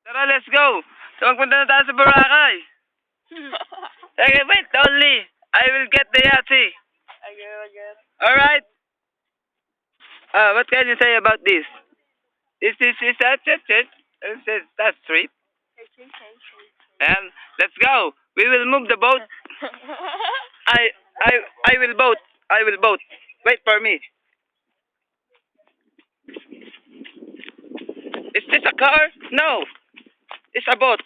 Tara, let's go. So, magpunta na tayo sa Boracay. Okay, wait, only. I will get the yachty. Okay. Alright. What can you say about this? Is that street? And let's go. We will move the boat. I will boat. I will boat. Wait for me. Is this a car? No. It's a boat.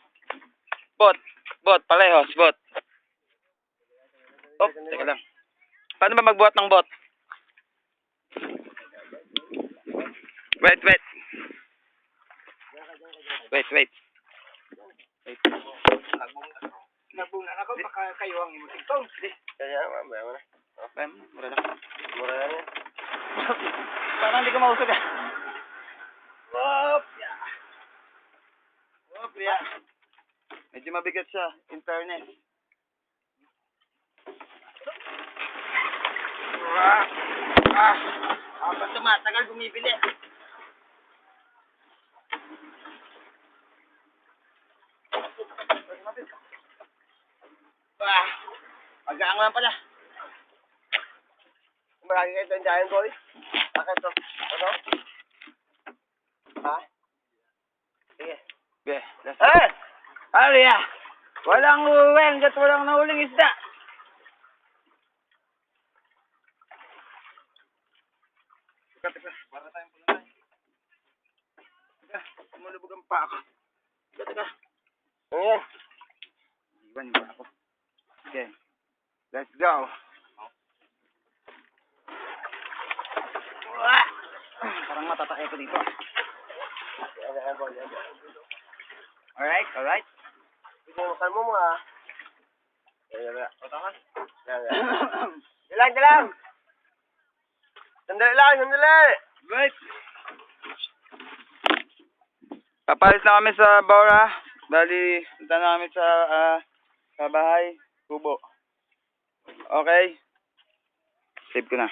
Boat. Palehos. Boat. Oh, teka lang. Paano ba magbuhat ng boat? Wait. Nagbunga ako, baka kayo ang imuting tong. Kaya mamaya mo na. Mura na. Mura na yan. Parang hindi ko mausog ah. Wopya. Medyo mabigat siya, in fairness. Habang tumatagal, bumibili. Magaang lang pala. Marami kayo ito dyan, boy. Bakit ito? Ito? Ha? Sige. Ari ah. Walang uweng at walang nahuling isda. Teka. Para tayong pulunay. Teka, tumulubog ang pa ako. Teka. Ano yan? Iwan ba ako? Okay. Let's go. Parang matatake ko dito. Alright. Pinumukan mo mga. Kaya. Otakan. Dilang. Sandali lang. Right. Papalis na kami sa Bora. Bali, punta na kami sa bahay. Kubo. Okay. Save ko na.